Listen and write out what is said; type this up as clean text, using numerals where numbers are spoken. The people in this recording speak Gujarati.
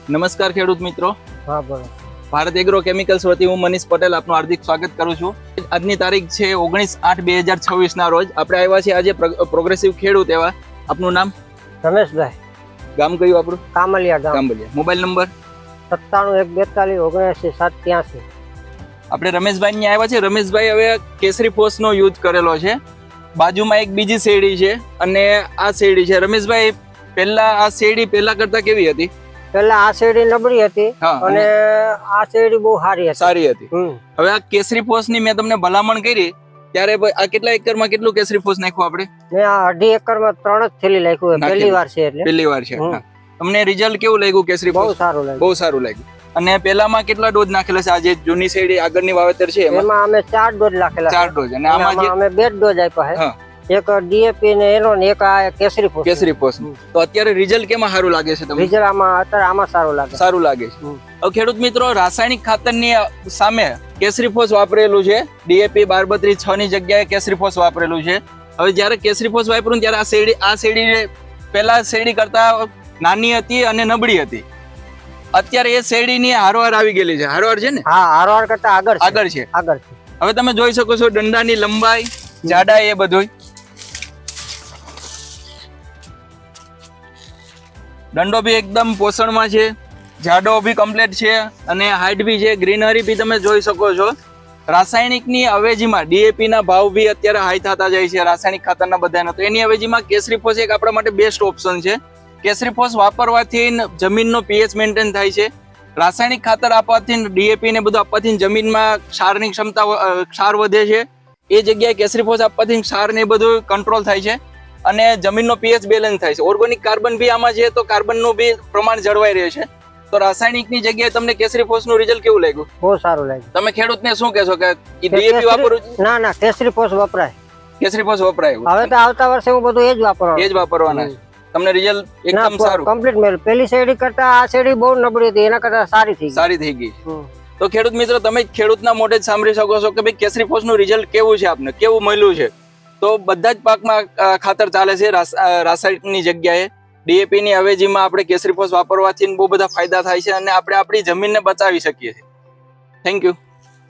નમસ્કાર ખેડૂત મિત્રો, હા બોલો. ભારત એગ્રો કેમિકલ્સ વતી હું મનીષ પટેલ આપનું હાર્દિક સ્વાગત કરું છું. આજની તારીખ છે 19/8/2026 ના રોજ આપણે આવ્યા છીએ આજે પ્રોગ્રેસિવ ખેડૂત એવા. આપનું નામ? રમેશભાઈ. ગામ કયું આપણું? કામલિયા ગામ. કાંબલિયા. Mobile number? 97 142 79 783. આપણે રમેશભાઈ ને આવ્યા છે. રમેશભાઈ હવે કેસરી ફોસ નો યુઝ કરેલો છે. બાજુમાં એક બીજી શેરડી છે અને આ શેરડી છે. રમેશભાઈ, આ શેરડી પહેલા કરતા કેવી હતી? પેલા આ શેરડી નબળી હતી હા, અને આ શેરડી બહુ સારી હતી. હવે આ કેસરી ફોસ ની મેં તમને ભલામણ કરી ત્યારે આ કેટલા એકરમાં કેટલું કેસરી ફોસ નાખ્યું આપણે? મેં આ 2.5 એકરમાં 3 જ થેલી નાખ્યું. પહેલી વાર છે એટલે. પહેલી વાર છે. તમને રિઝલ્ટ કેવું લાગ્યું કેસરી ફોસ? બહુ સારું લાગ્યું. બહુ સારું લાગ્યું. અને પેલામાં કેટલા ડોઝ નાખેલા છે? આ જે જૂની શેરડી આગળની વાવેતર છે એમાં અમે 4 ડોઝ નાખેલા. 4 ડોઝ. અને આમાં અમે 2 ડોઝ આપ્યા છે. એક ડીએપી ને એનો ને એક આ કેસરી ફોસ. કેસરી ફોસ. તો અત્યારે રિઝલ્ટ કેમાં સારું લાગે છે તમને? રિઝલ્ટ આમાં સારું લાગે. સારું લાગે છે. હવે ખેડૂત મિત્રો, રાસાયણિક ખાતરની સામે કેસરી ફોસ વાપરેલું છે. ડીએપી 12-32-6 ની જગ્યાએ કેસરી ફોસ વાપરેલું છે. હવે જ્યારે કેસરી ફોસ વાપર્યું ત્યારે આ શેરડી પેલા શેરડી કરતા નાની હતી અને નબળી હતી. અત્યારે એ શેરડીની હારવાર આવી ગયેલી છે. હારવાર છે ને? હા, હારવાર કરતા આગળ છે. હવે તમે જોઈ શકો છો દંડાની લંબાઈ, જાડાઈ, એ બધું. દંડો બી એકદમ પોષણમાં છે, જાડો બી કમ્પ્લીટ છે અને હાઈટ બી છે. ગ્રીનરી બી તમે જોઈ શકો છો. રાસાયણિકની અવેજીમાં ડીએપી ના ભાવ બી અત્યારે હાઈ થતા જાય છે, રાસાયણિક ખાતરના બધાના. તો એની અવેજીમાં કેસરી ફોસ એક આપણા માટે બેસ્ટ ઓપ્શન છે. કેસરી ફોસ વાપરવાથી જમીનનો પીએચ મેન્ટેન થાય છે. રાસાયણિક ખાતર આપવાથી, ડીએપી ને બધું આપવાથી જમીનમાં ક્ષારની ક્ષાર વધે છે. એ જગ્યાએ કેસરી ફોસ આપવાથી ક્ષાર ને બધું કંટ્રોલ થાય છે અને જમીનનો પીએચ બેલેન્સ થાય છે. ઓર્ગેનિક કાર્બન બી આમાં છે, તો કાર્બનનું બી પ્રમાણ જળવાઈ રહે છે. તો રાસાયણિકની જગ્યાએ તમને કેસરી ફોસ નું રિઝલ્ટ કેવું લાગ્યું? બહુ સારું લાગ્યું. તમે ખેડૂતને શું કહેશો કે ડીએપી વાપરવું? ના, કેસરી ફોસ વપરાય. કેસરી ફોસ વપરાય. હવે તો આવતા વર્ષે હું બધું એ જ વાપરવાના. તમને રિઝલ્ટ એકદમ સારું કમ્પ્લીટ મળ્યું. પેલી શેરડી કરતા આ શેરડી બહુ નબળી હતી, એના કરતા સારી થઈ ગઈ. તો ખેડૂત મિત્રો, તમે ખેડૂતના મોઢે જ સાંભળી શકો છો કે ભાઈ કેસરી ફોસ નું રિઝલ્ટ કેવું છે, આપને કેવું મળ્યું છે. તો બધા જ પાકમાં ખાતર ચાલે છે રાસાયણિકની જગ્યાએ. ડીએપી ની અવેજીમાં આપણે કેસરી ફોસ વાપરવાથી બહુ બધા ફાયદા થાય છે અને આપણે આપણી જમીનને બચાવી શકીએ છીએ. Thank you.